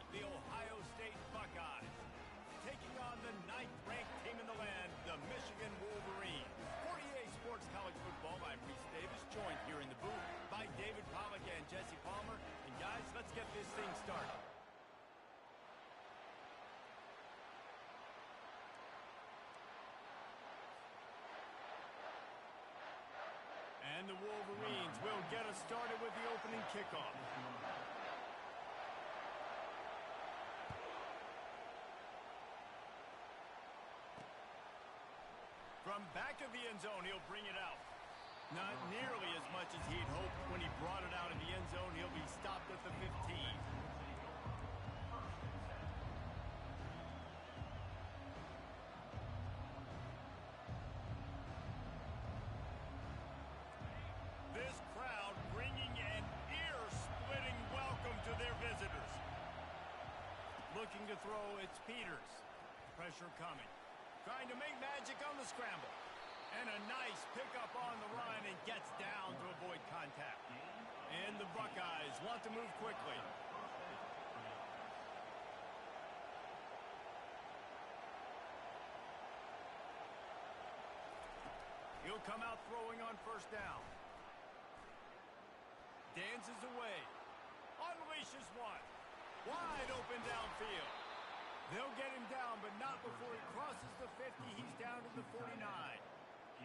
the Ohio State Buckeyes, taking on the 9th-ranked team in the land, the Michigan Wolverines. For EA Sports College Football, I'm Reese Davis, joined here in the booth by David Pollack and Jesse Palmer. And guys, let's get this thing started. And the Wolverines will get us started with the opening kickoff. From back of the end zone, he'll bring it out. Not nearly as much as he'd hoped when he brought it out in the end zone. He'll be stopped at the 15. This crowd bringing an ear-splitting welcome to their visitors. Looking to throw, it's Peters. Pressure coming. Trying to make magic on the scramble. And a nice pickup on the run and gets down to avoid contact. And the Buckeyes want to move quickly. He'll come out throwing on first down. Dances away. Unleashes one. Wide open downfield. They'll get him down, but not before he crosses the 50. He's down to the 49.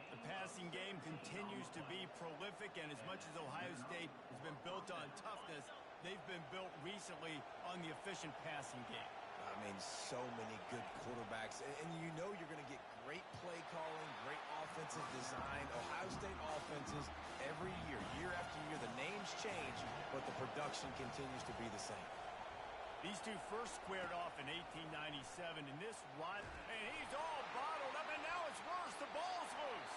The passing game continues to be prolific, and as much as Ohio State has been built on toughness, they've been built recently on the efficient passing game. I mean, so many good quarterbacks, and you know you're going to get great play calling, great offensive design. Ohio State offenses every year, year after year, the names change, but the production continues to be the same. These two first squared off in 1897 in this run, and he's all bottled up, and now it's worse. The ball's loose.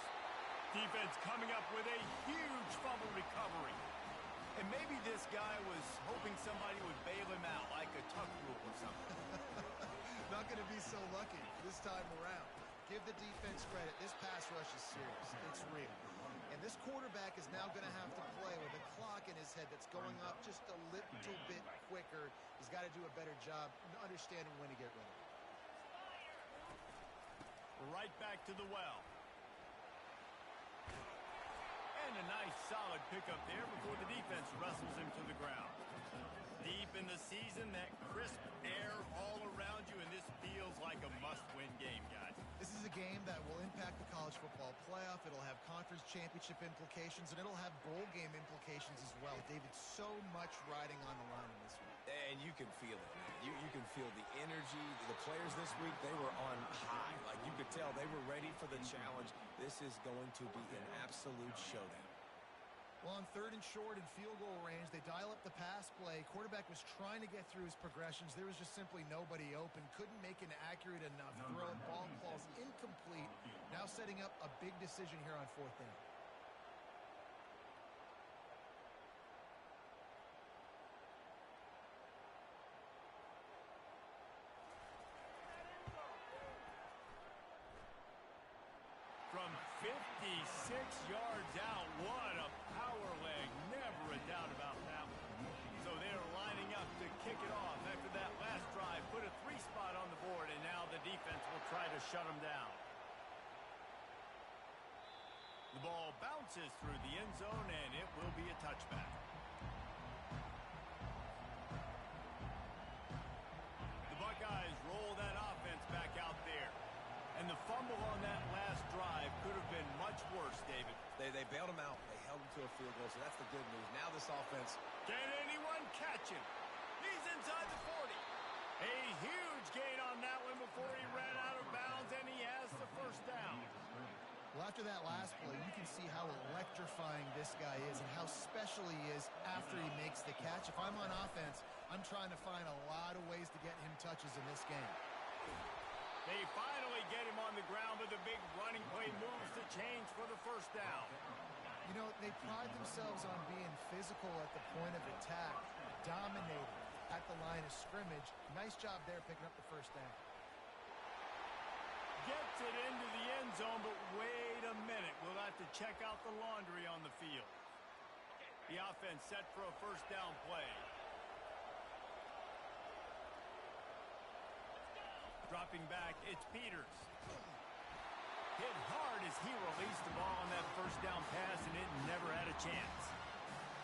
Defense coming up with a huge fumble recovery. And maybe this guy was hoping somebody would bail him out like a tuck rule or something. Not going to be so lucky this time around. Give the defense credit. This pass rush is serious. It's real. And this quarterback is now going to have to play with a clock in his head that's going up just a little bit quicker. He's got to do a better job understanding when to get rid of it. Right back to the well. And a nice solid pickup there before the defense wrestles him to the ground. Deep in the season, that crisp air all around you, and this feels like a must-win game, guys. This is a game that will impact the college football playoff. It'll have conference championship implications, and it'll have bowl game implications as well. David, so much riding on the line in this one. And you can feel it, man. You can feel the energy. The players this week, they were on high. Like, you could tell they were ready for the challenge. This is going to be an absolute showdown. Well, on 3rd and short and field goal range, they dial up the pass play. Quarterback was trying to get through his progressions. There was just simply nobody open. Couldn't make an accurate enough throw. Ball falls incomplete. Now setting up a big decision here on 4th down. From 56 yards out, what a power leg. Never a doubt about that one. So they're lining up to kick it off after that last drive. Put a 3-spot on the board, and now the defense will try to shut them down. The ball bounces through the end zone, and it will be a touchback. The Buckeyes roll that offense back out there. And the fumble on that last drive could have been much worse, David. They bailed him out. They held him to a field goal, so that's the good news. Now this offense. Can anyone catch him? He's inside the 40. A huge gain on that one before he ran out of bounds, and he has the first down. Well, after that last play, you can see how electrifying this guy is and how special he is after he makes the catch. If I'm on offense, I'm trying to find a lot of ways to get him touches in this game. They finally get him on the ground, but the big running play moves the change for the first down. You know, they pride themselves on being physical at the point of attack, dominating at the line of scrimmage. Nice job there picking up the first down. Gets it into the end zone, but wait a minute. We'll have to check out the laundry on the field. The offense set for a first down play. Dropping back, it's Peters. Hit hard as he released the ball on that first down pass, and it never had a chance.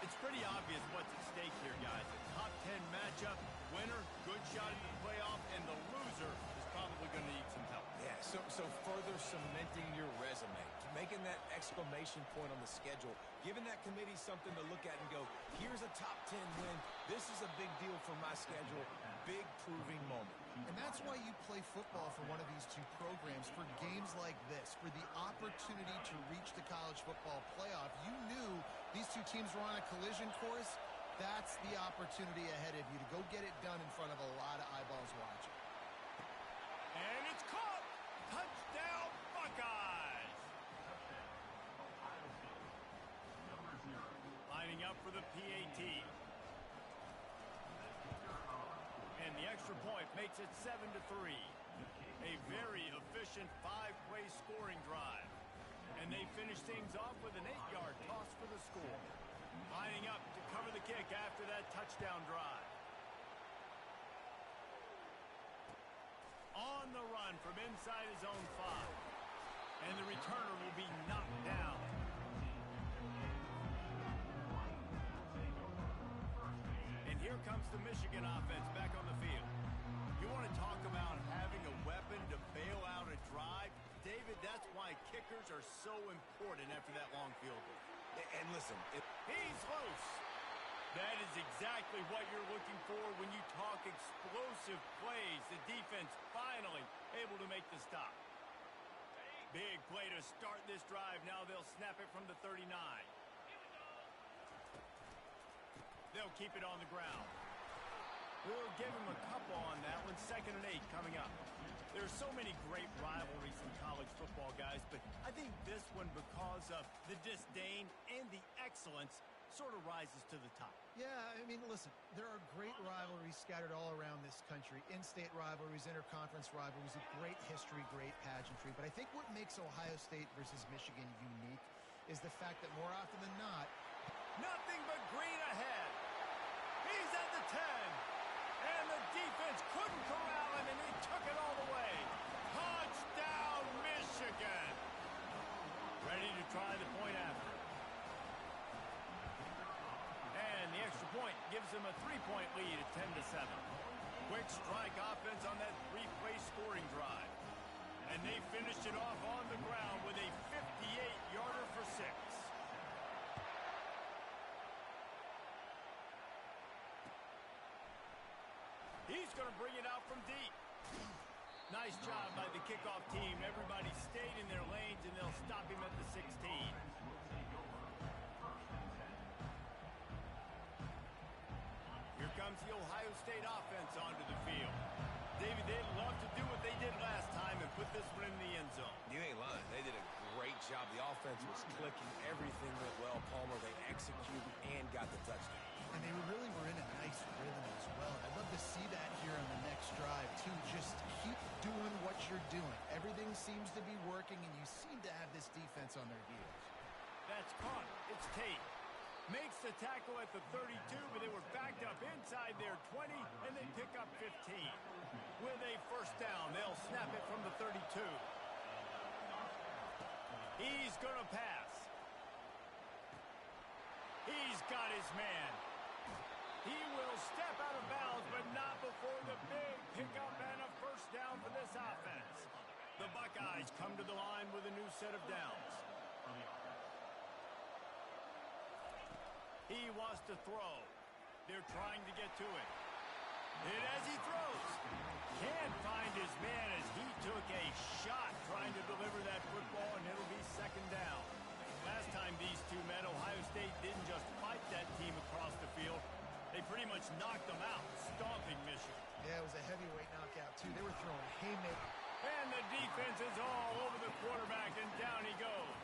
It's pretty obvious what's at stake here, guys. A top 10 matchup, winner, good shot at the playoff, and the loser is probably going to need some help. Yeah, so further cementing your resume, making that exclamation point on the schedule, giving that committee something to look at and go, here's a top 10 win. This is a big deal for my schedule. Big proving moment. And that's why you play football for one of these two programs, for games like this, for the opportunity to reach the college football playoff. You knew these two teams were on a collision course. That's the opportunity ahead of you to go get it done in front of a lot of eyeballs watching. And it's caught! Touchdown, Buckeyes! Lining up for the PAT. And the extra point makes it 7-3. A very efficient 5-play scoring drive. And they finish things off with an 8-yard toss for the score. Lining up to cover the kick after that touchdown drive. On the run from inside his own 5. And the returner will be knocked down. And here comes the Michigan offense back on the field. You want to talk about having a weapon to bail out a drive? David, that's why kickers are so important after that long field goal. And listen, He's loose. That is exactly what you're looking for when you talk explosive plays. The defense finally able to make the stop. Big play to start this drive. Now they'll snap it from the 39. They'll keep it on the ground. We'll give him a couple on that one. 2nd and 8 coming up. There's so many great rivalries in college football, guys, but I think this one, because of the disdain and the excellence, sort of rises to the top. Yeah, I mean, listen, there are great rivalries scattered all around this country. In-state rivalries, interconference rivalries, a great history, great pageantry. But I think what makes Ohio State versus Michigan unique is the fact that more often than not, Nothing but green ahead. He's at the 10. And the defense couldn't corral him, and he took it all the way. Touchdown, Michigan. Ready to try the point after. And the extra point gives them a 3-point lead at 10-7. Quick strike offense on that 3-play scoring drive. And they finished it off on the ground with a 58-yarder for 6. He's going to bring it out from deep. Nice job by the kickoff team. Everybody stayed in their lanes, and they'll stop him at the 16. Here comes the Ohio State offense onto the field. David, they'd love to do what they did last time and put this one in the end zone. you ain't lying. They did a great job. The offense was clicking. Everything went well. Palmer, they executed and got the touchdown. and they really were in a nice rhythm as well. I'd love to see that here on the next drive, too. Just keep doing what you're doing. Everything seems to be working, and you seem to have this defense on their heels. That's caught. It's Tate. Makes the tackle at the 32, but they were backed up inside their 20, and they pick up 15. With a first down, they'll snap it from the 32. He's going to pass. He's got his man. He will step out of bounds, but not before the big pickup and a first down for this offense. The Buckeyes come to the line with a new set of downs. He wants to throw. They're trying to get to it. And as he throws, can't find his man as he took a shot trying to deliver that football, and it'll be second down. Last time these two met, Ohio State didn't just fight that team across the field. They pretty much knocked them out, stomping Michigan. Yeah, it was a heavyweight knockout, too. They were throwing haymakers. And the defense is all over the quarterback, and down he goes.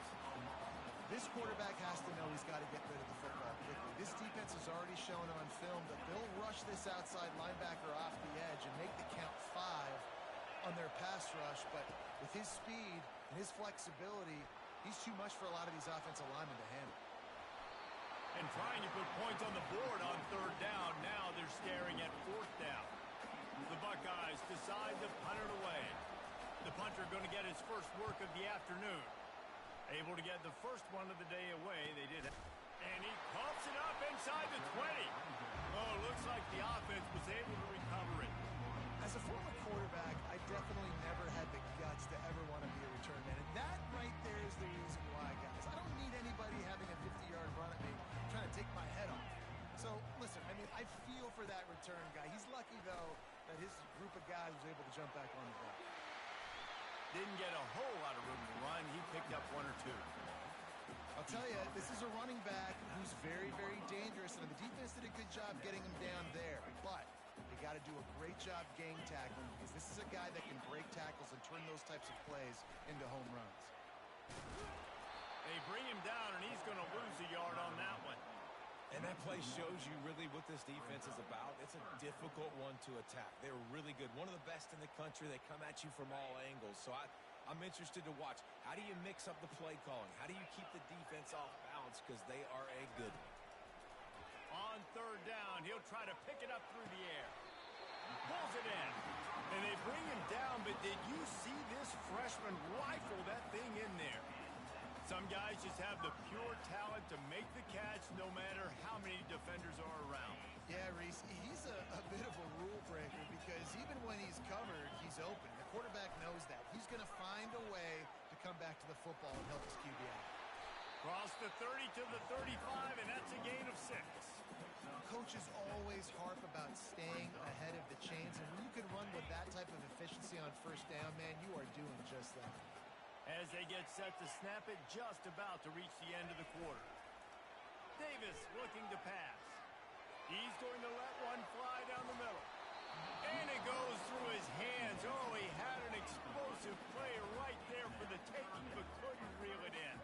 This quarterback has to know he's got to get rid of the football quickly. This defense has already shown on film that they'll rush this outside linebacker off the edge and make the count 5 on their pass rush. But with his speed and his flexibility, he's too much for a lot of these offensive linemen to handle. And trying to put points on the board on third down. Now they're staring at fourth down. The Buckeyes decide to punt it away. get his first work of the afternoon. Able to get the first one of the day away. They did. And he coughs it up inside the 20. Oh, looks like the offense was able to recover it. As a former quarterback, I definitely never had the guts to ever want to be a return man. And that right there is the reason why, guys. I don't need anybody having a 50-yard run at me trying to take my head off. So, listen, I mean, I feel for that return guy. He's lucky, though, that his group of guys was able to jump back on the ball. Didn't get a whole lot of room to run. He picked up one or two. I'll tell you, this is a running back who's very, very dangerous, and the defense did a good job getting him down there. But they got to do a great job gang tackling because this is a guy that can break tackles and turn those types of plays into home runs. They bring him down, and he's going to lose a yard on that one. And that play shows you really what this defense is about. It's a difficult one to attack. They're really good. One of the best in the country. They come at you from all angles. So I'm interested to watch. How do you mix up the play calling? How do you keep the defense off balance? Because they are a good one. On third down, he'll try to pick it up through the air. Pulls it in. And they bring him down, but did you see this freshman rifle that thing in there? Some guys just have the pure talent to make the catch no matter how many defenders are around. Yeah, Reese, he's a bit of a rule breaker because even when he's covered, he's open. The quarterback knows that. He's going to find a way to come back to the football and help his QB out. Cross the 30 to the 35, and that's a gain of 6. Coaches always harp about staying ahead of the chains, and when you can run with that type of efficiency on first down, man, you are doing just that. As they get set to snap it, just about to reach the end of the quarter. Davis looking to pass. He's going to let one fly down the middle. And it goes through his hands. Oh, he had an explosive play right there for the taking, but couldn't reel it in.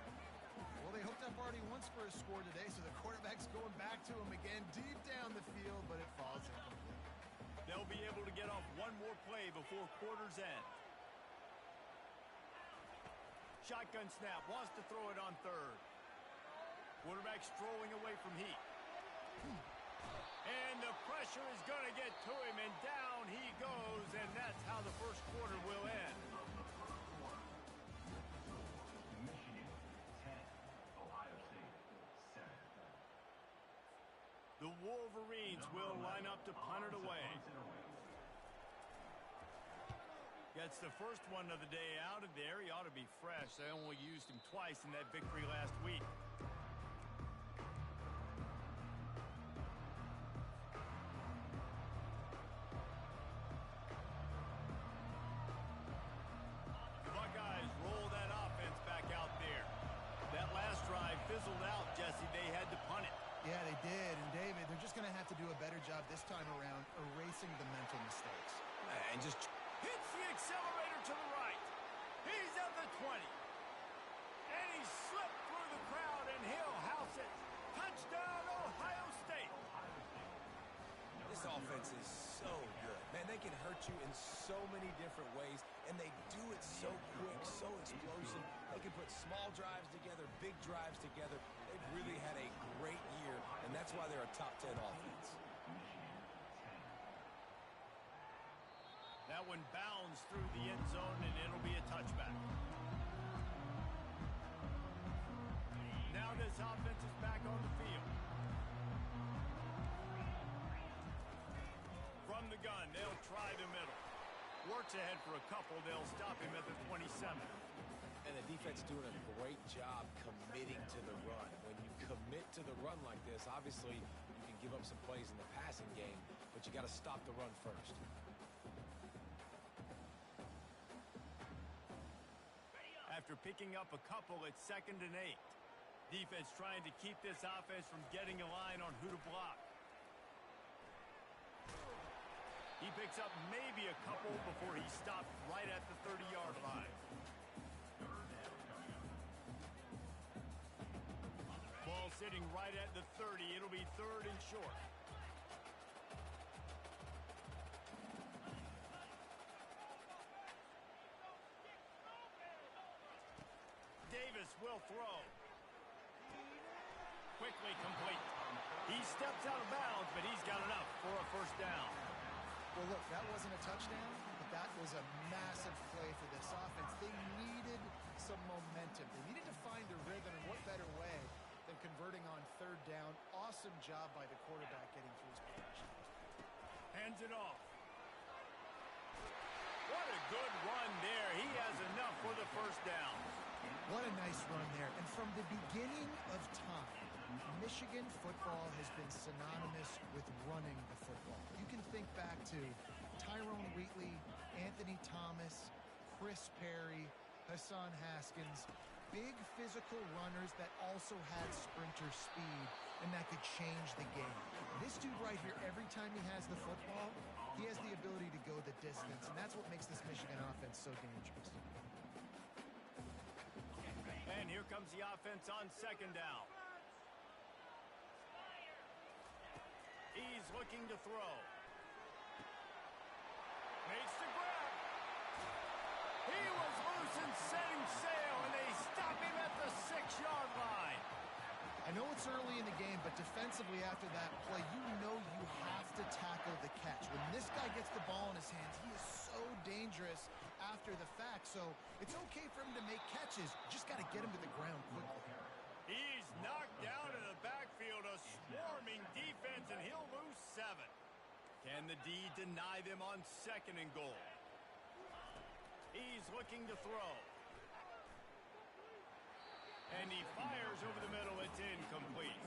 Well, they hooked up already once for a score today, so the quarterback's going back to him again deep down the field, but it falls incomplete. They'll be able to get off one more play before quarter's end. Shotgun snap, wants to throw it on third. Quarterback strolling away from heat. And the pressure is going to get to him, and down he goes, and that's how the first quarter will end. The Wolverines will line up to punt it away. Gets the first one of the day out of there. He ought to be fresh. They only used him twice in that victory last week. The Buckeyes roll that offense back out there. That last drive fizzled out, Jesse. They had to punt it. Yeah, they did. And, David, they're just going to have to do a better job this time around erasing the mental mistakes. And just hits the accelerator to the right. He's at the 20. And he slipped through the crowd, and he'll house it. Touchdown, Ohio State. this offense is so good. Man, they can hurt you in so many different ways, and they do it so quick, so explosive. They can put small drives together, big drives together. They've really had a great year, and that's why they're a top 10 offense. That one bounds through the end zone, and it'll be a touchback. Now this offense is back on the field. From the gun, they'll try the middle. Works ahead for a couple. They'll stop him at the 27. And the defense doing a great job committing to the run. When you commit to the run like this, obviously you can give up some plays in the passing game, but you got to stop the run first. After picking up a couple, it's 2nd and 8. Defense trying to keep this offense from getting a line on who to block. He picks up maybe a couple before he stopped right at the 30-yard line. Ball sitting right at the 30. It'll be 3rd and short. Davis will throw. Quickly complete. He steps out of bounds, but he's got enough for a first down. Well, look, that wasn't a touchdown, but that was a massive play for this offense. They needed some momentum. They needed to find a rhythm, and what better way than converting on third down. Awesome job by the quarterback getting through his progression. Hands it off. What a good run there. He has enough for the first down. What a nice run there. And from the beginning of time, Michigan football has been synonymous with running the football. You can think back to Tyrone Wheatley, Anthony Thomas, Chris Perry, Hassan Haskins, big physical runners that also had sprinter speed and that could change the game. This dude right here, every time he has the football, he has the ability to go the distance, and that's what makes this Michigan offense so dangerous. And here comes the offense on second down. He's looking to throw. Makes the grab. He was loose and setting sail, and they stop him at the 6-yard line. I know it's early in the game, but defensively after that play, you know you have to tackle the catch. When this guy gets the ball in his hands, he is so dangerous after the fact. So it's okay for him to make catches. Just got to get him to the ground quickly. He's knocked down in the backfield, a swarming defense, and he'll lose 7. Can the D deny them on second and goal? He's looking to throw. And he fires over the middle. It's incomplete.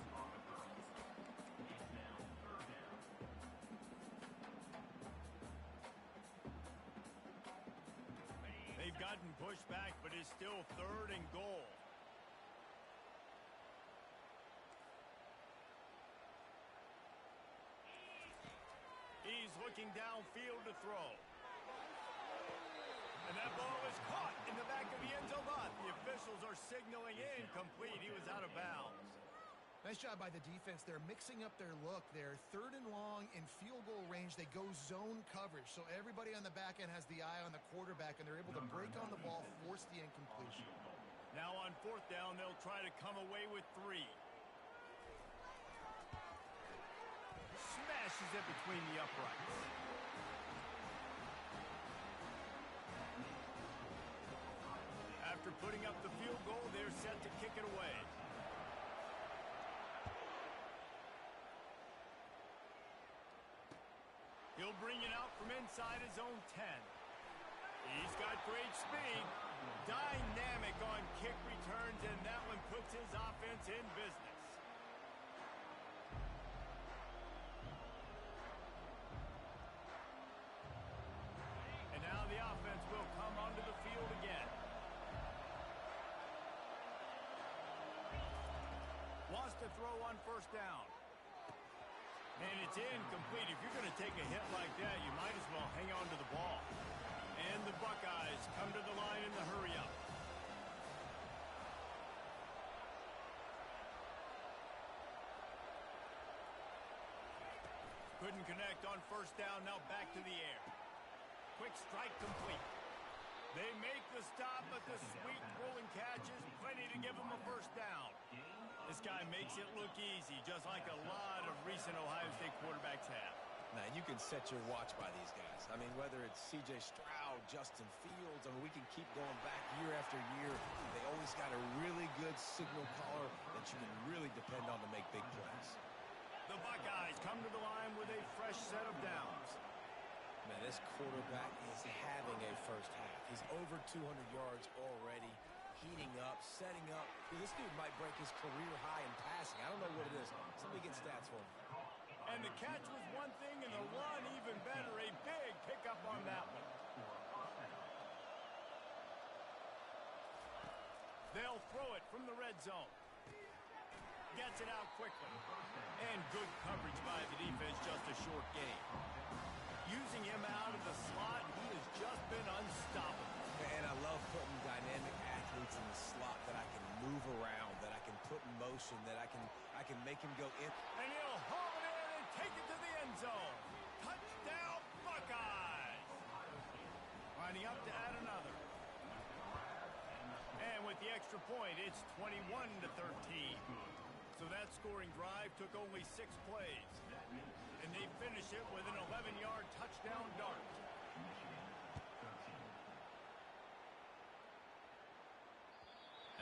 They've gotten pushed back, but it's still third and goal. He's looking downfield to throw. And that ball is caught in the back of the end zone. The officials are signaling incomplete. He was out of bounds. Nice job by the defense. They're mixing up their look. They're third and long in field goal range. They go zone coverage. So everybody on the back end has the eye on the quarterback, and they're able to break on the ball, force the incompletion. Now on fourth down, they'll try to come away with 3. Smashes it between the uprights. After putting up the field goal, they're set to kick it away. He'll bring it out from inside his own 10. He's got great speed. Dynamic on kick returns, and that one puts his offense in business. And now the offense will come onto the field again. Wants to throw on first down. And it's incomplete. If you're going to take a hit like that, you might as well hang on to the ball. And the Buckeyes come to the line in the hurry-up. Couldn't connect on first down. Now back to the air. Quick strike complete. They make the stop, but the sweet rolling catch is plenty to give them a first down. This guy makes it look easy, just like a lot of recent Ohio State quarterbacks have. Now, you can set your watch by these guys. I mean, whether it's C.J. Stroud, Justin Fields, I mean, we can keep going back year after year. They always got a really good signal caller that you can really depend on to make big plays. The Buckeyes come to the line with a fresh set of downs. Man, this quarterback is having a first half. He's over 200 yards already, heating up, setting up. This dude might break his career high in passing. I don't know what it is. Somebody get stats for him. And the catch was one thing, and the run even better. A big pickup on that one. They'll throw it from the red zone. Gets it out quickly. And good coverage by the defense, just a short gain. Using him out of the slot, he has just been unstoppable. And I love putting dynamic athletes in the slot that I can move around, that I can put in motion, that I can make him go in. And he'll haul it in and take it to the end zone. Touchdown, Buckeyes! Lining up to add another. And with the extra point, it's 21-13. So that scoring drive took only 6 plays. And they finish it with an 11-yard touchdown dart.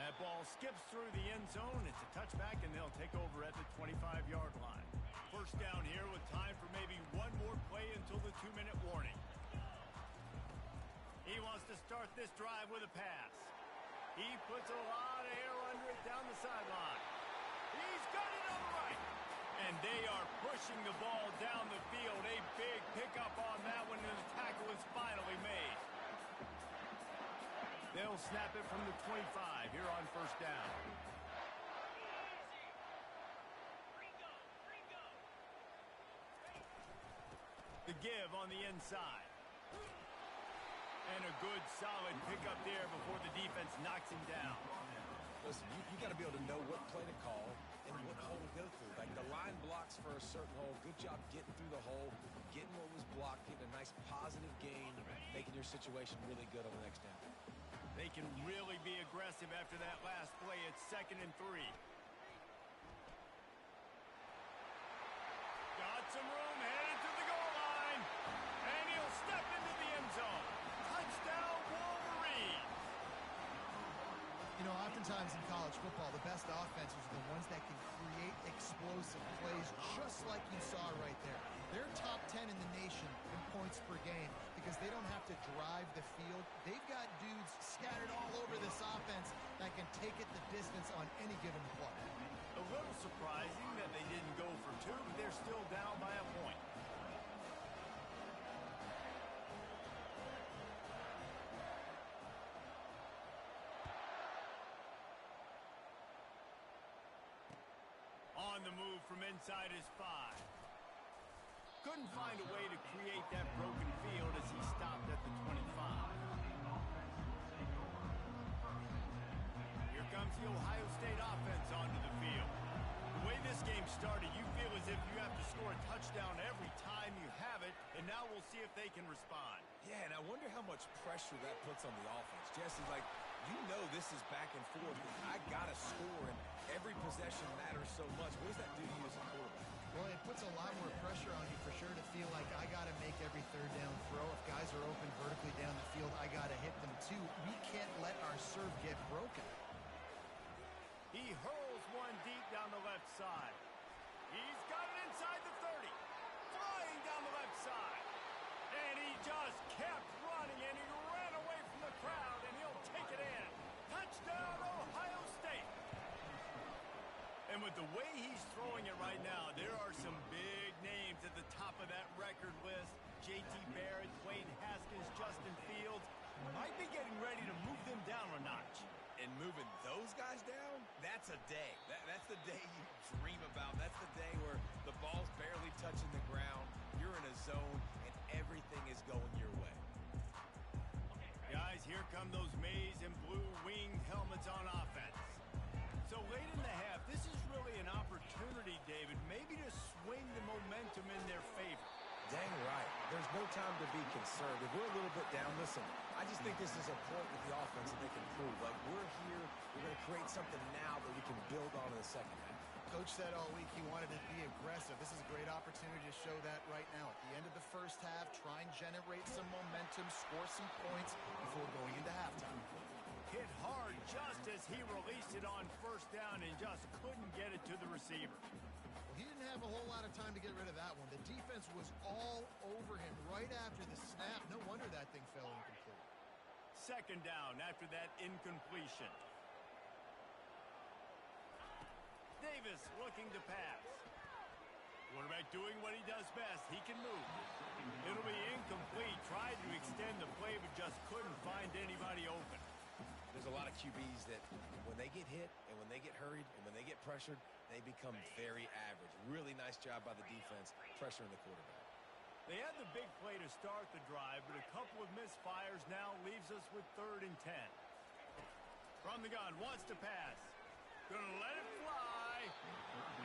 That ball skips through the end zone. It's a touchback, and they'll take over at the 25-yard line. First down here with time for maybe one more play until the 2-minute warning. He wants to start this drive with a pass. He puts a lot of air under it down the sideline. He's got it on the right. And they are pushing the ball down the field. A big pickup on that one, and the tackle is finally made. They'll snap it from the 25 here on first down. The give on the inside. And a good, solid pickup there before the defense knocks him down. Listen, you got to be able to know what play to call and what hole to go through. Like the line blocks for a certain hole. Good job getting through the hole, getting what was blocked, getting a nice positive gain, making your situation really good on the next down. They can really be aggressive after that last play. It's 2nd and 3. Got some room, headed to the goal line. And he'll step into the end zone. Touchdown, Wolverines. You know, oftentimes in college football, the best offenses are the ones that can create explosive plays, just like you saw right there. They're top 10 in the nation in points per game because they don't have to drive the field. They've got dudes scattered all over this offense that can take it the distance on any given play. A little surprising that they didn't go for 2, but they're still down by a point. On the move from inside his 5. Couldn't find a way to create that broken field as he stopped at the 25. Here comes the Ohio State offense onto the field. The way this game started, you feel as if you have to score a touchdown every time you have it, and now we'll see if they can respond. Yeah, and I wonder how much pressure that puts on the offense. Jesse, like, you know this is back and forth. I got to score, and every possession matters so much. What does that do to you as a quarterback? Well, it puts a lot more pressure on you for sure to feel like I got to make every third down throw. If guys are open vertically down the field, I got to hit them too. We can't let our serve get broken. He hurls one deep down the left side. He's got it inside the 30. Flying down the left side. And he just kept running, and he ran away from the crowd, and he'll take it in. Touchdown, Ohio State. And with the way he's throwing it right now, there are some big names at the top of that record list. J.T. Barrett, Dwayne Haskins, Justin Fields. Might be getting ready to move them down a notch. And moving those guys down, that's a day. That's the day you dream about. That's the day where the ball's barely touching the ground. You're in a zone, and everything is going your way. Guys, here come those maize and blue winged helmets on offense. So late in the half, this is really an opportunity, David, maybe to swing the momentum in their favor. Dang right. There's no time to be concerned. If we're a little bit down, listen, I just think this is a point with the offense that they can prove. Like, we're here, we're going to create something now that we can build on in the second half. Coach said all week he wanted to be aggressive. This is a great opportunity to show that right now. At the end of the first half, try and generate some momentum, score some points before going into halftime. Hit hard just as he released it on first down and just couldn't get it to the receiver. He didn't have a whole lot of time to get rid of that one. The defense was all over him right after the snap. No wonder that thing fell incomplete. Second down after that incompletion. Davis looking to pass. Quarterback doing what he does best. He can move. It'll be incomplete. Tried to extend the play, but just couldn't find anybody open. There's a lot of QBs that when they get hit and when they get hurried and when they get pressured, they become very average. Really nice job by the defense pressuring the quarterback. They had the big play to start the drive, but a couple of misfires now leaves us with 3rd and 10. From the gun, wants to pass. Gonna let it fly.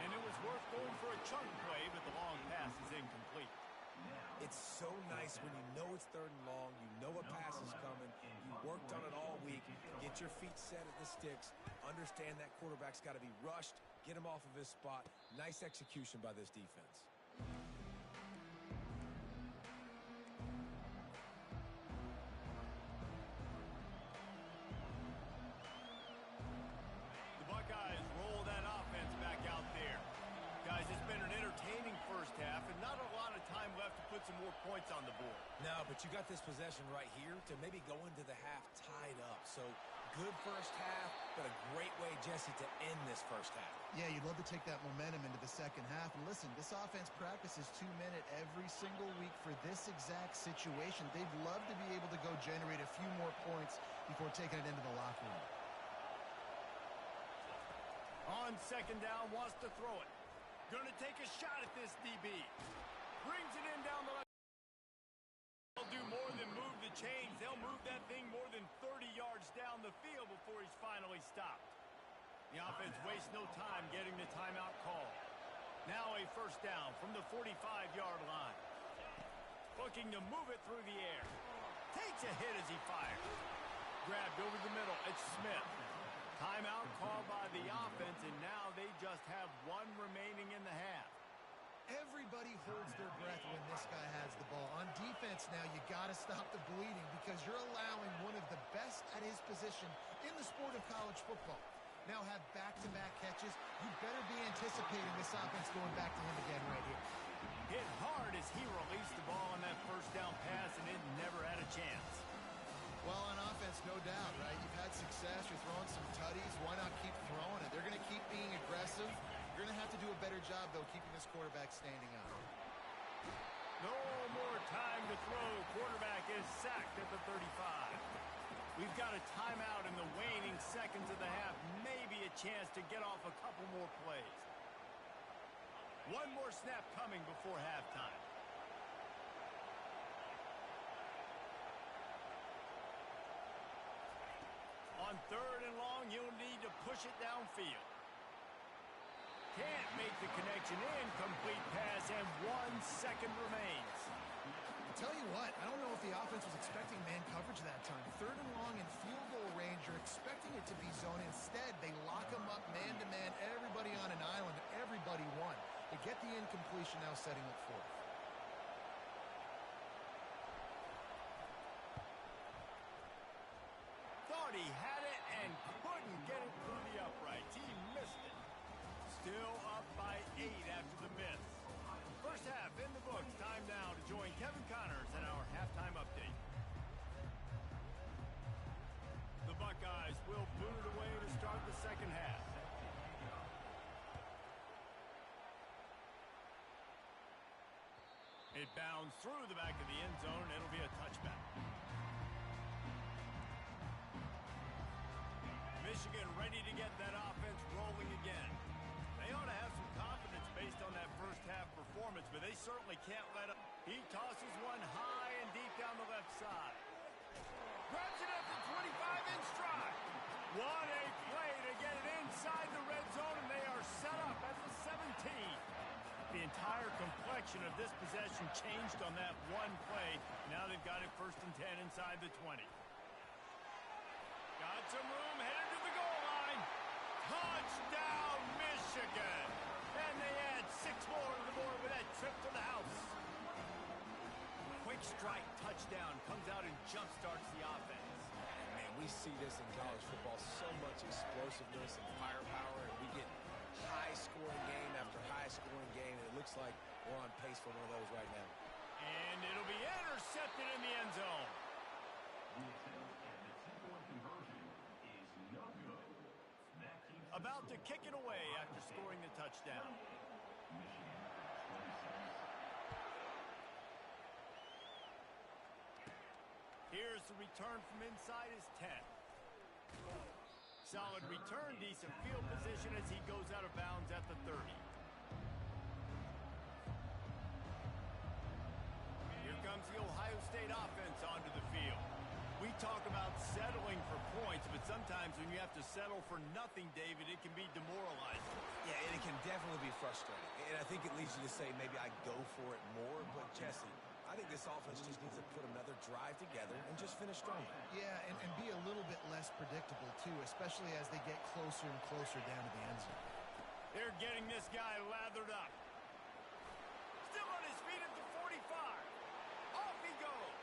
And it was worth going for a chunk play, but the long pass is incomplete. It's so nice when you know it's 3rd and long, you know a pass is coming, you worked on it all week, get your feet set at the sticks, understand that quarterback's got to be rushed, get him off of his spot. Nice execution by this defense. put some more points on the board. No, but you got this possession right here to maybe go into the half tied up. So good first half, but a great way, Jesse, to end this first half. Yeah, you'd love to take that momentum into the second half. And listen, this offense practices 2-minute every single week for this exact situation. They'd love to be able to go generate a few more points before taking it into the locker room. On second down, wants to throw it. Gonna take a shot at this DB. Brings it in down the left. They'll do more than move the chains. They'll move that thing more than 30 yards down the field before he's finally stopped. The offense wastes no time getting the timeout call. Now a first down from the 45-yard line. Looking to move it through the air. Takes a hit as he fires. Grabbed over the middle. It's Smith. Timeout called by the offense, and now they just have one remaining in the half. Everybody holds their breath when this guy has the ball. On defense now, you got to stop the bleeding because you're allowing one of the best at his position in the sport of college football. Now have back-to-back catches. You better be anticipating this offense going back to him again right here. Hit hard as he released the ball on that first down pass, and it never had a chance. Well, on offense, no doubt, right? You've had success. You're throwing some tutties. Why not keep throwing it? They're going to keep being aggressive. You're going to have to do a better job, though, keeping this quarterback standing up. No more time to throw. Quarterback is sacked at the 35. We've got a timeout in the waning seconds of the half. Maybe a chance to get off a couple more plays. One more snap coming before halftime. On third and long, you'll need to push it downfield. Can't make the connection. Incomplete pass, and 1 second remains. I'll tell you what, I don't know if the offense was expecting man coverage that time. Third and long in field goal range, you're expecting it to be zone. Instead, they lock them up man-to-man, everybody on an island, everybody won. They get the incompletion, now setting up fourth. Thought he had it and couldn't get it through the uprights. He missed it. Still up by 8 after the miss. First half in the books. Time now to join Kevin Connors in our halftime update. The Buckeyes will boot it away to start the second half. It bounds through the back of the end zone. It'll be a touchback. Michigan ready to get that offense rolling again. They ought to have some confidence based on that first half performance, but they certainly can't let up. He tosses one high and deep down the left side. Grabs it at the 25 in stride. What a play to get it inside the red zone, and they are set up at the 17. The entire complexion of this possession changed on that one play. Now they've got it first and 10 inside the 20. Got some room, headed to the goal line. Touchdown, Michigan. And they add 6 more to the board with that trip to the house. Quick strike touchdown comes out and jump-starts the offense. Man, we see this in college football, so much explosiveness and firepower, and we get high-scoring game after high-scoring game, and it looks like we're on pace for one of those right now. And it'll be intercepted in the end zone. About to kick it away after scoring the touchdown. Here's the return from inside his 10. Solid return, decent field position as he goes out of bounds at the 30. Here comes the Ohio State offense onto the field. We talk about settling for points, but sometimes when you have to settle for nothing, David, it can be demoralizing. Yeah, and it can definitely be frustrating. And I think it leads you to say maybe I go for it more. But, Jesse, I think this offense just needs to put another drive together and just finish strong. Yeah, and be a little bit less predictable, too, especially as they get closer and closer down to the end zone. They're getting this guy lathered up. Still on his feet at the 45. Off he goes.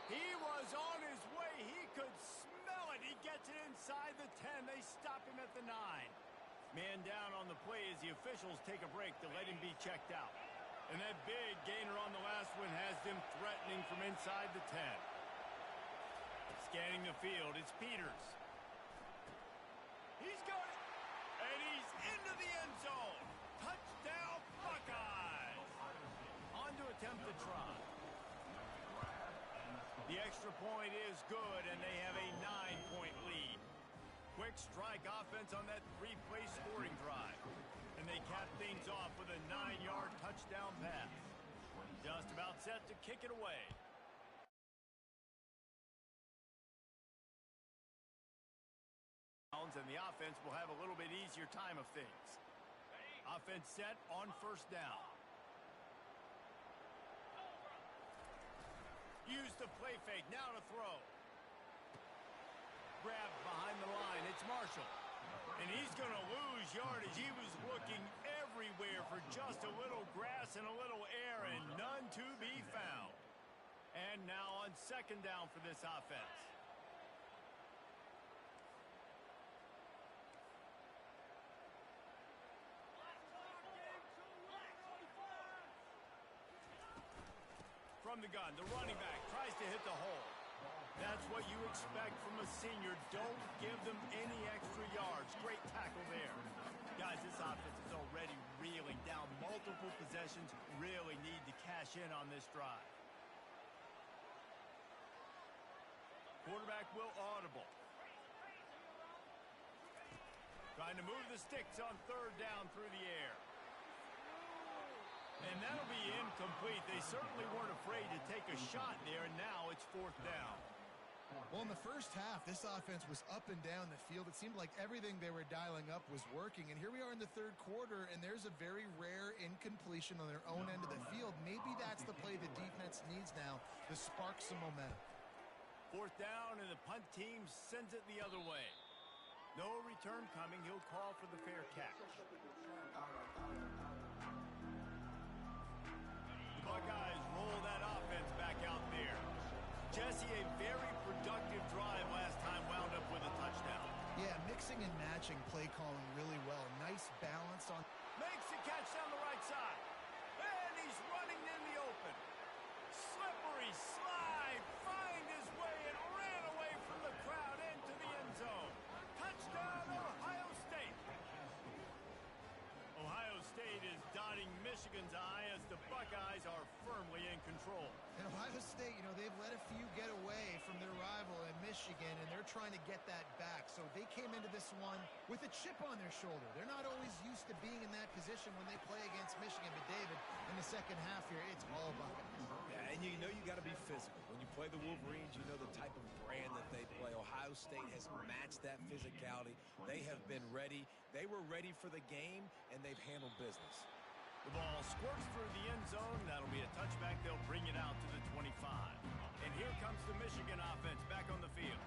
He was on his way. He could smell it. He gets it inside the 10. They stop him at the 9. Man down on the play as the officials take a break to let him be checked out. And that big gainer on the last one has them threatening from inside the 10. Scanning the field, it's Peters. He's got it, and he's into the end zone. Touchdown, Buckeyes. On to attempt the try. The extra point is good, and they have a 9-point lead. Quick strike offense on that 3-play scoring drive. And they cap things off with a 9-yard touchdown pass. Just about set to kick it away. And the offense will have a little bit easier time of things. Offense set on first down. Use the play fake, now to throw. Grabbed behind the line, it's Marshall. And he's going to lose yardage. He was looking everywhere for just a little grass and a little air, and none to be found. And now on second down for this offense. From the gun, the running back tries to hit the hole. That's what you expect from a senior. Don't give them any extra yards. Great tackle there. Guys, this offense is already reeling down multiple possessions. Really need to cash in on this drive. Quarterback will audible. Trying to move the sticks on third down through the air. And that'll be incomplete. They certainly weren't afraid to take a shot there, and now it's fourth down. Well, in the first half, this offense was up and down the field. It seemed like everything they were dialing up was working. And here we are in the third quarter, and there's a very rare incompletion on their own end of the field. Maybe that's the play the defense needs now to spark some momentum. Fourth down, and the punt team sends it the other way. No return coming. He'll call for the fair catch. The Buckeyes roll that offense back out there. Jesse, a very productive drive last time, wound up with a touchdown. Yeah, mixing and matching play calling really well. Nice balance on. Makes the catch down the right side. And he's running in the open. Slippery slide. Find his way and ran away from the crowd into the end zone. Touchdown, Ohio State. Ohio State is dotting Michigan's eye as the Buckeyes are firmly in control. And Ohio State, they've let a few get away from their rival in Michigan, and they're trying to get that back. So they came into this one with a chip on their shoulder. They're not always used to being in that position when they play against Michigan. But, David, in the second half here, it's all Buckeyes. Yeah, and you know you got to be physical. When you play the Wolverines, you know the type of brand that they play. Ohio State has matched that physicality. They have been ready. They were ready for the game, and they've handled business. The ball squirts through the end zone. That'll be a touchback. They'll bring it out to the 25. And here comes the Michigan offense back on the field.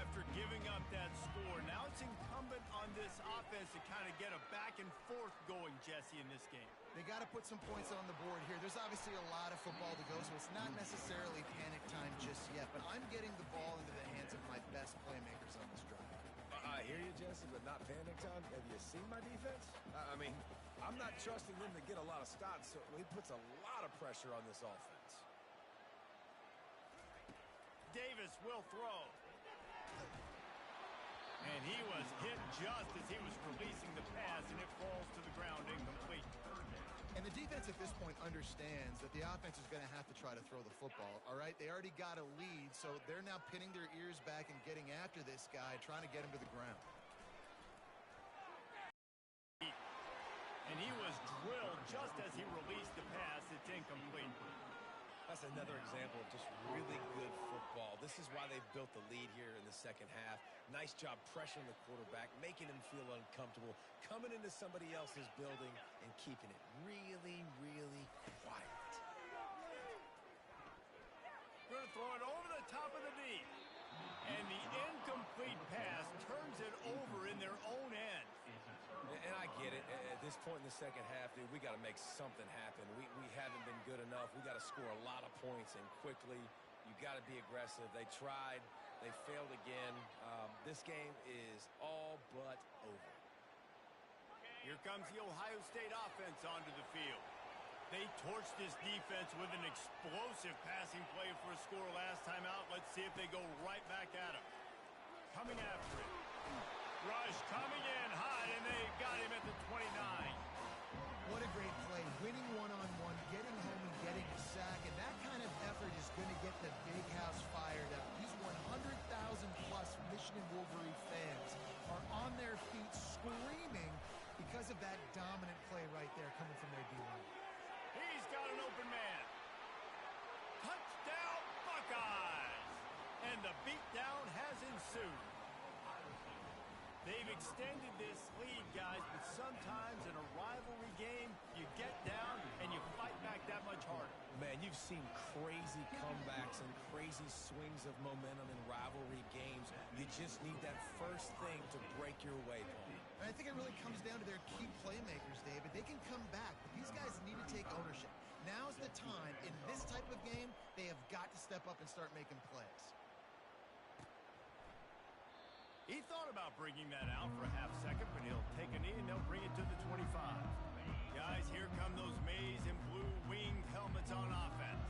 After giving up that score, now it's incumbent on this offense to kind of get a back and forth going, Jesse, in this game. They got to put some points on the board here. There's obviously a lot of football to go, so it's not necessarily panic time just yet. But I'm getting the ball into the hands of my best playmakers on this drive. I hear you, Jesse, but not panic time. Have you seen my defense? I mean, I'm not trusting them to get a lot of stops, so he puts a lot of pressure on this offense. Davis will throw. And he was hit just as he was releasing the pass, and it falls to the ground incomplete. And the defense at this point understands that the offense is going to have to try to throw the football, all right? They already got a lead, so they're now pinning their ears back and getting after this guy, trying to get him to the ground. And he was drilled just as he released the pass. It's incomplete. That's another example of just really good football. This is why they've built the lead here in the second half. Nice job pressuring the quarterback, making him feel uncomfortable, coming into somebody else's building and keeping it really, really quiet. Going to throw it over the top of the knee. And the incomplete pass turns it over in their own end. And I get it. At this point in the second half, dude, we got to make something happen. We haven't been good enough. We got to score a lot of points and quickly. You got to be aggressive. They tried. They failed again. This game is all but over. Here comes the Ohio State offense onto the field. They torched this defense with an explosive passing play for a score last time out. Let's see if they go right back at him. Coming after it. Rush coming in hot, and they got him at the 29. What a great play. Winning one-on-one, getting home and getting a sack, and that kind of effort is going to get the big house fired up. These 100,000-plus Michigan Wolverine fans are on their feet screaming because of that dominant play right there coming from their D-line. He's got an open man. Touchdown, Buckeyes! And the beatdown has ensued. They've extended this lead, guys, but sometimes in a rivalry game, you get down and you fight back that much harder. Man, you've seen crazy comebacks and crazy swings of momentum in rivalry games. You just need that first thing to break your way, Paul. And I think it really comes down to their key playmakers, David. They can come back, but these guys need to take ownership. Now's the time. In this type of game, they have got to step up and start making plays. He thought about bringing that out for a half second, but he'll take a knee and they'll bring it to the 25. Guys, here come those maize and blue winged helmets on offense.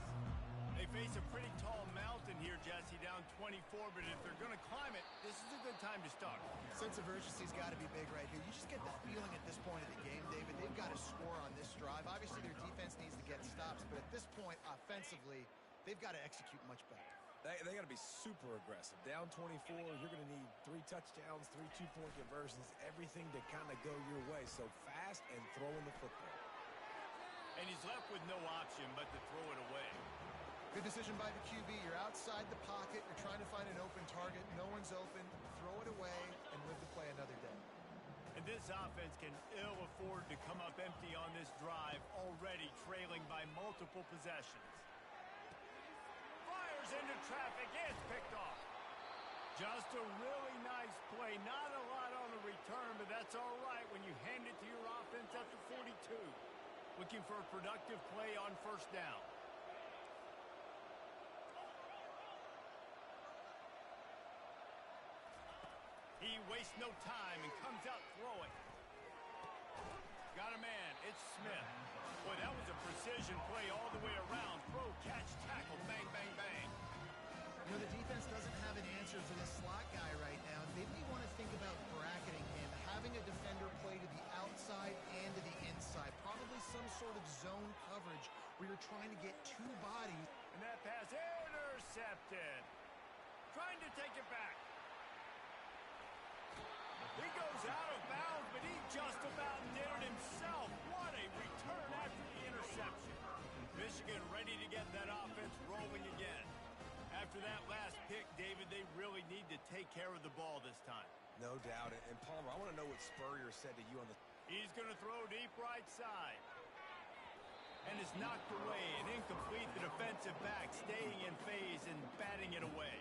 They face a pretty tall mountain here, Jesse, down 24, but if they're going to climb it, this is a good time to start. Sense of urgency's got to be big right here. You just get the feeling at this point of the game, David, they've got to score on this drive. Obviously, their defense needs to get stops, but at this point, offensively, they've got to execute much better. They got to be super aggressive. Down 24, you're going to need 3 touchdowns, 3 two-point conversions, everything to kind of go your way. So fast and throwing the football. And he's left with no option but to throw it away. Good decision by the QB. You're outside the pocket. You're trying to find an open target. No one's open. Throw it away and live to play another day. And this offense can ill afford to come up empty on this drive, already trailing by multiple possessions. Into traffic, it's picked off. Just a really nice play. Not a lot on the return, but that's all right when you hand it to your offense at the 42. Looking for a productive play on first down. He wastes no time and comes out throwing. Got a man. It's Smith. Boy, that was a precision play all the way around. Throw, catch, tackle, bang, bang, bang. You know, the defense doesn't have an answer for this slot guy right now. Maybe you want to think about bracketing him, having a defender play to the outside and to the inside. Probably some sort of zone coverage where you're trying to get 2 bodies. And that pass intercepted. Trying to take it back. He goes out of bounds, but he just about did it himself. What a return after the interception. Michigan ready to get that offense rolling again. After that last pick, David, they really need to take care of the ball this time. No doubt. And Palmer, I want to know what Spurrier said to you on the... He's going to throw deep right side. And is knocked away and incomplete. The defensive back staying in phase and batting it away.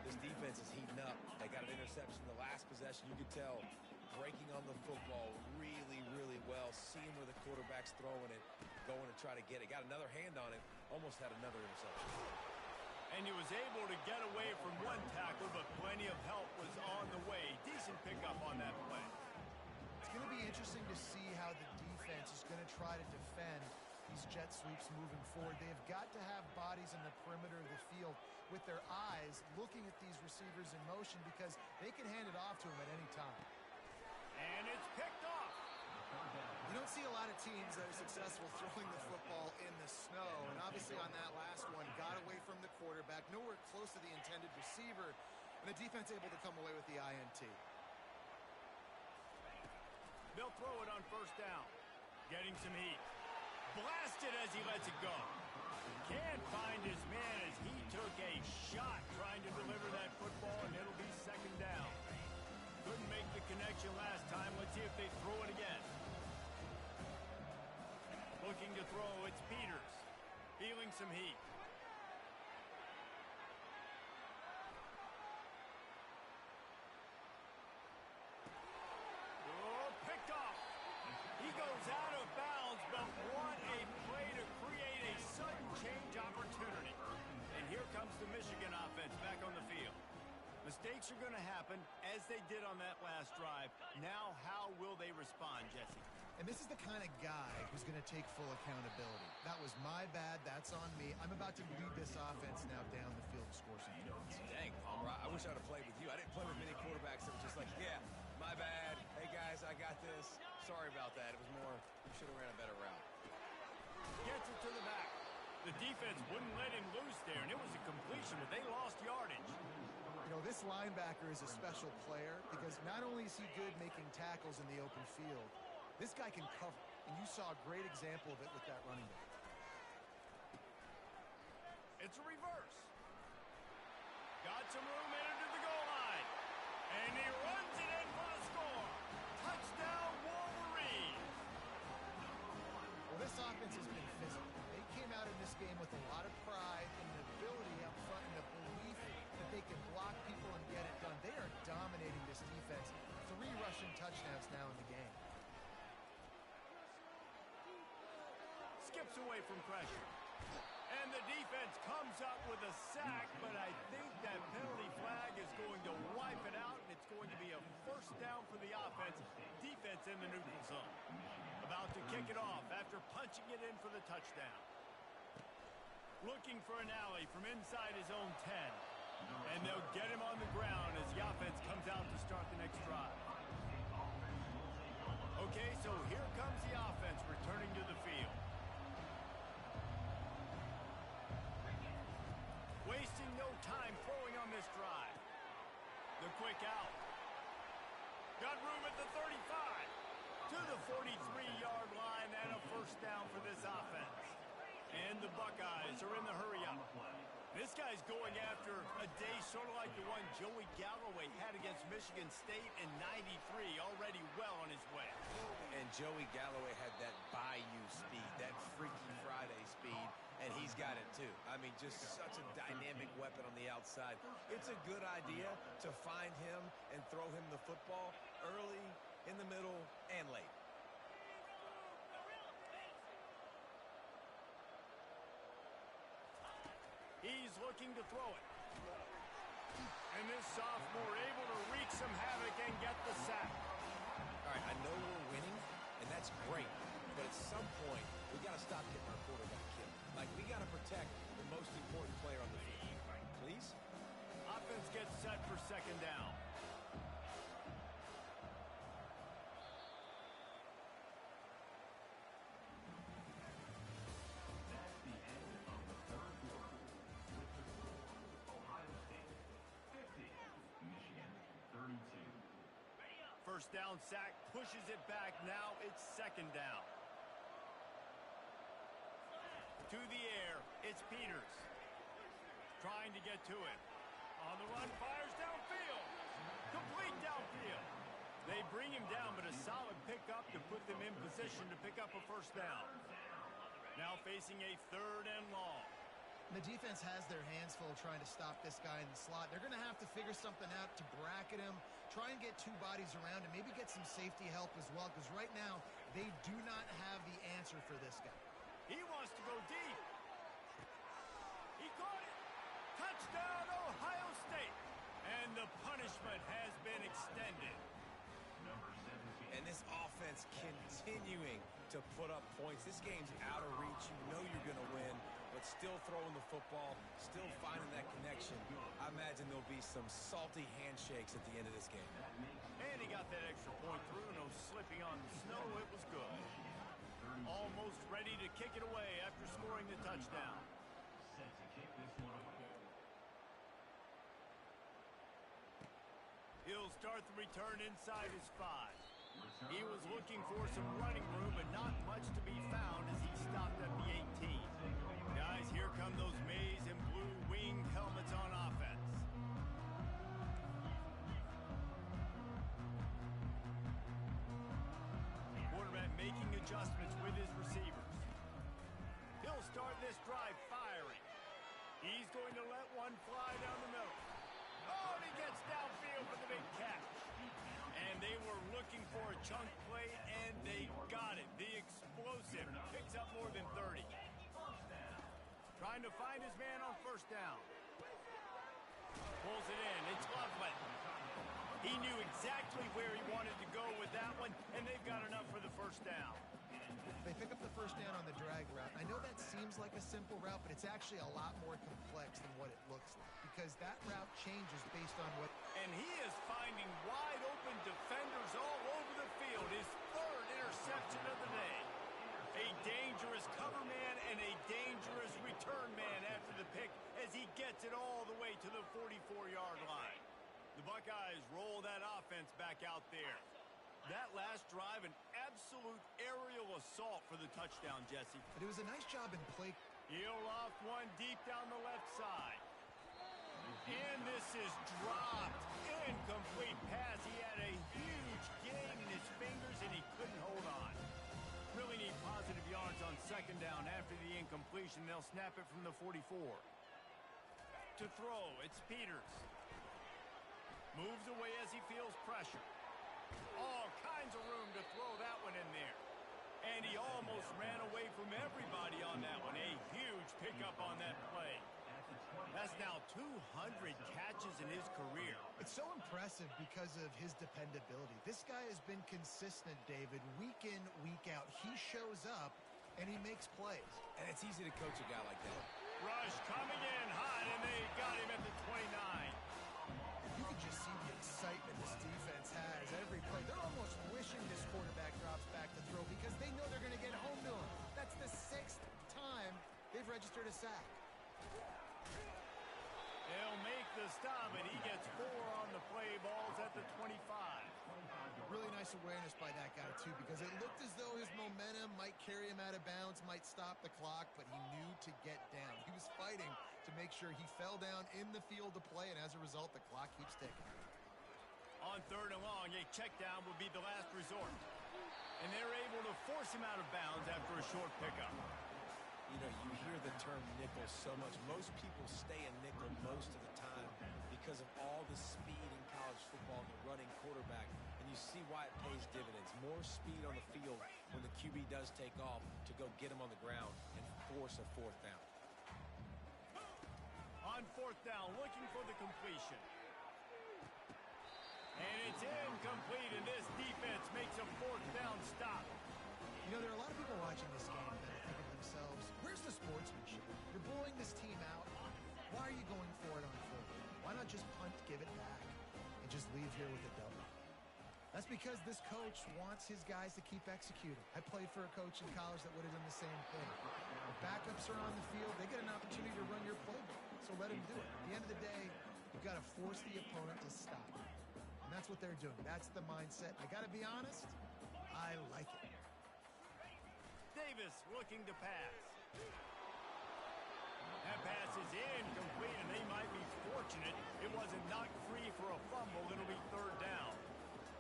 This defense is heating up. They got an interception the last possession. You could tell breaking on the football really, really well. Seeing where the quarterback's throwing it, going to try to get it. Got another hand on it. Almost had another interception. And he was able to get away from one tackle, but plenty of help was on the way. Decent pickup on that play. It's going to be interesting to see how the defense is going to try to defend these jet sweeps moving forward. They've got to have bodies in the perimeter of the field with their eyes looking at these receivers in motion because they can hand it off to them at any time. And it's picked off. You don't see a lot of teams that are successful throwing the football in the snow, and obviously on that last one, got away from the quarterback, nowhere close to the intended receiver, and the defense able to come away with the INT. They'll throw it on first down. Getting some heat. Blasted as he lets it go. Can't find his man as he took a shot trying to deliver that football, and it'll be second down. Couldn't make the connection last time. Let's see if they throw it again. Looking to throw, it's Peters. Feeling some heat. Oh, picked off. He goes out of bounds, but what a play to create a sudden change opportunity. And here comes the Michigan offense back on the field. Mistakes Mistakes are going to happen, as they did on that last drive. Now, how will they respond, Jesse? And this is the kind of guy who's going to take full accountability. That was my bad. That's on me. I'm about to lead this offense now down the field and score some points. Dang, Palmer, I wish I'd have played with you. I didn't play with many quarterbacks that were just like, yeah, my bad. Hey, guys, I got this. Sorry about that. It was more, we should have ran a better route. Gets it to the back. The defense wouldn't let him loose there, and it was a completion, but they lost yardage. You know, this linebacker is a special player because not only is he good making tackles in the open field, this guy can cover, and you saw a great example of it with that running back. It's a reverse. Got some room into the goal line. And he runs it in for the score. Touchdown, Wolverine. Well, this offense has been physical. They came out in this game with a lot of pride and the ability up front and the belief that they can block people and get it done. They are dominating this defense. 3 rushing touchdowns now in the game. Skips away from pressure. And the defense comes up with a sack, but I think that penalty flag is going to wipe it out, and it's going to be a first down for the offense. Defense in the neutral zone. About to kick it off after punching it in for the touchdown. Looking for an alley from inside his own 10. And they'll get him on the ground as the offense comes out to start the next drive. Okay, so here comes the offense returning to the field. Wasting no time throwing on this drive. The quick out. Got room at the 35. To the 43-yard line and a first down for this offense. And the Buckeyes are in the hurry-up. This guy's going after a day sort of like the one Joey Galloway had against Michigan State in '93, already well on his way. And Joey Galloway had that bayou speed, that Freaky Friday speed, and he's got it too. I mean, just such a dynamic weapon on the outside. It's a good idea to find him and throw him the football early, in the middle, and late. He's looking to throw it. And this sophomore able to wreak some havoc and get the sack. All right, I know we're winning, and that's great. But at some point, we got to stop getting our quarterback killed. Like, we got to protect the most important player on the field. Please? Offense gets set for second down. First down sack, pushes it back. Now it's second down. To the air, it's Peters. Trying to get to it. On the run, fires downfield. Complete downfield. They bring him down, but a solid pickup to put them in position to pick up a first down. Now facing a third and long. The defense has their hands full trying to stop this guy in the slot. They're going to have to figure something out to bracket him, try and get 2 bodies around him, maybe get some safety help as well, because right now they do not have the answer for this guy. He wants to go deep. He caught it. Touchdown, Ohio State. And the punishment has been extended. And this offense continuing to put up points. This game's out of reach. You know you're going to win, but still throwing the football, still finding that connection. I imagine there'll be some salty handshakes at the end of this game. And he got that extra point through. No slipping on the snow. It was good. Almost ready to kick it away after scoring the touchdown. He'll start the return inside his 5. He was looking for some running room, but not much to be found as he stopped at the 18. Guys, here come those maize and blue winged helmets on offense. Quarterback making adjustments with his receivers. He'll start this drive firing. He's going to let one fly down the middle. Oh, and he gets downfield for the big catch. And they were looking for a chunk play, and they got it. The explosive picks up more than 30. Trying to find his man on first down. Pulls it in. It's lovely. He knew exactly where he wanted to go with that one, and they've got enough for the first down. They pick up the first down on the drag route. I know that seems like a simple route, but it's actually a lot more complex than what it looks like because that route changes based on what... And he is finding wide open defenders all over the field. His third interception of the day. A dangerous cover man and a dangerous return man after the pick as he gets it all the way to the 44-yard line. The Buckeyes roll that offense back out there. That last drive, an absolute aerial assault for the touchdown, Jesse. But it was a nice job in play. He'll off one deep down the left side. And this is dropped. Incomplete pass. He had a huge game in his fingers, and he couldn't hold on. Really need positive yards on second down after the incompletion. They'll snap it from the 44. To throw, it's Peters. Moves away as he feels pressure. All kinds of room to throw that one in there. And he almost ran away from everybody on that one. A huge pickup on that play. That's now 200 catches in his career. It's so impressive because of his dependability. This guy has been consistent, David, week in, week out. He shows up, and he makes plays. And it's easy to coach a guy like that. Rush coming in hot, and they got him at the 29. You can just see the excitement this defense has every play. They're almost wishing this quarterback drops back to throw because they know they're going to get home to him. That's the 6th time they've registered a sack. They'll make the stop, and he gets 4 on the play. Balls at the 25. Really nice awareness by that guy, too, because it looked as though his momentum might carry him out of bounds, might stop the clock, but he knew to get down. He was fighting to make sure he fell down in the field to play, and as a result, the clock keeps ticking. On third and long, a check down would be the last resort. And they're able to force him out of bounds after a short pickup. You know, you hear the term nickel so much. Most people stay in nickel most of the time because of all the speed in college football and the running quarterback. And you see why it pays dividends. More speed on the field when the QB does take off to go get him on the ground and force a fourth down. On fourth down, looking for the completion. And it's incomplete, and this defense makes a fourth down stop. You know, there are a lot of people watching this game that are thinking to themselves, where's the sportsmanship? You're blowing this team out. Why are you going for it on fourth? Why not just punt, give it back, and just leave here with a double? That's because this coach wants his guys to keep executing. I played for a coach in college that would have done the same thing. The backups are on the field. They get an opportunity to run your playbook, so let him do it. At the end of the day, you've got to force the opponent to stop. And that's what they're doing. That's the mindset. I got to be honest, I like it. Davis looking to pass. That pass is incomplete, and they might be fortunate it wasn't knocked free for a fumble. It'll be third down.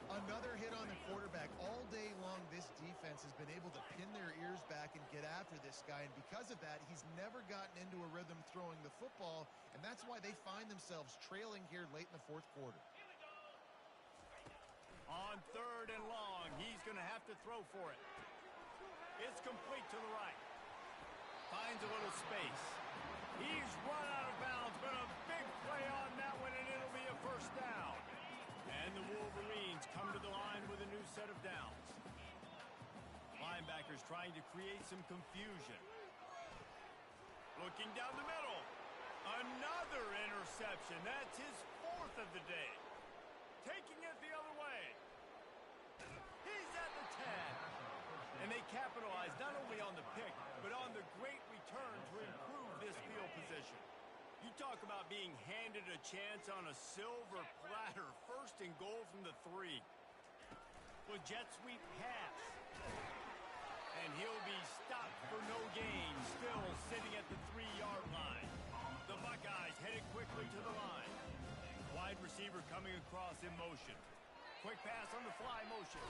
Another hit on the quarterback. All day long, this defense has been able to pin their ears back and get after this guy, and because of that, he's never gotten into a rhythm throwing the football, and that's why they find themselves trailing here late in the fourth quarter. On third and long, he's going to have to throw for it. It's complete to the right. Finds a little space. He's run out of bounds, but a big play on that one, and it'll be a first down. And the Wolverines come to the line with a new set of downs. Linebackers trying to create some confusion. Looking down the middle. Another interception. That's his 4th of the day. Taking it the other way. He's at the 10. And they capitalize not only on the pick, but on the great return to improve this field position. You talk about being handed a chance on a silver platter. First and goal from the 3. With jet sweep pass. And he'll be stopped for no gain. Still sitting at the 3-yard line. The Buckeyes headed quickly to the line. Wide receiver coming across in motion. Quick pass on the fly motion.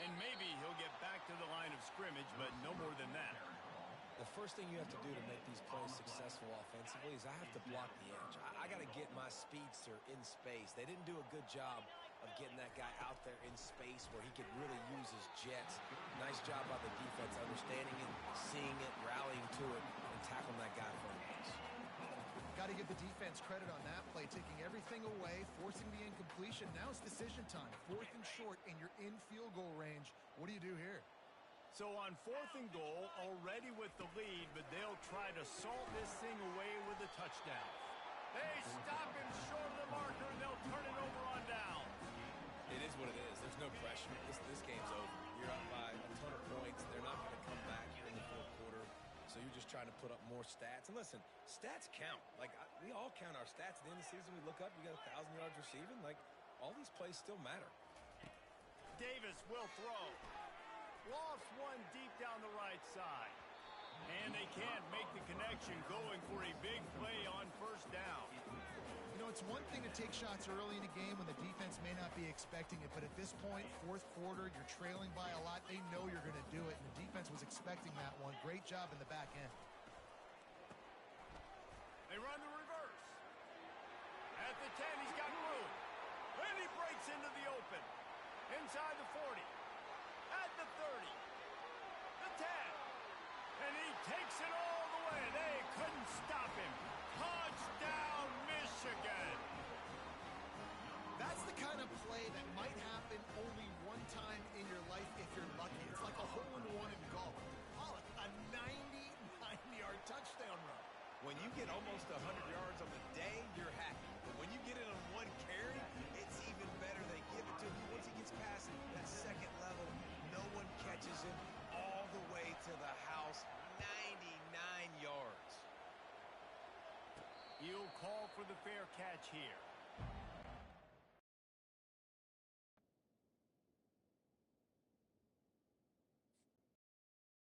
And maybe he'll get back to the line of scrimmage, but no more than that. The first thing you have to do to make these plays successful offensively is I have to block the edge. I got to get my speedster in space. They didn't do a good job of getting that guy out there in space where he could really use his jets. Nice job by the defense understanding it, seeing it, rallying to it, and tackling that guy in front of us. Got to give the defense credit on that play, taking everything away, forcing the incompletion. Now it's decision time. 4th and short, and you're in field goal range. What do you do here? So on 4th and goal, already with the lead, but they'll try to salt this thing away with a touchdown. They stop him short of the marker, and they'll turn it over on down. It is what it is. There's no pressure. This game's over. You're up by a ton of points. They're not going to come back here in the 4th quarter. So you're just trying to put up more stats. And listen, stats count. Like, we all count our stats. At the end of the season, we look up, you got 1,000 yards receiving. Like, all these plays still matter. Davis will throw. Lofts one deep down the right side. And they can't make the connection, going for a big play on 1st down. You know, it's one thing to take shots early in a game when the defense may not be expecting it, but at this point, 4th quarter, you're trailing by a lot. They know you're going to do it, and the defense was expecting that one. Great job in the back end. They run the reverse. At the 10, he's got room. And he breaks into the open. Inside the 40. At the 30. The 10. And he takes it all the way. They couldn't stop him. Touchdown, Michigan. That's the kind of play that might happen only one time in your life if you're lucky. It's like a hole-in-one in golf. Call it a 99-yard touchdown run. When you get almost 100 yards on the day, you're happy. But when you get it on one carry, it's even better. They give it to him. Once he gets past that 2nd level, no one catches him all the way to the house. 99 yards. He'll call for the fair catch here.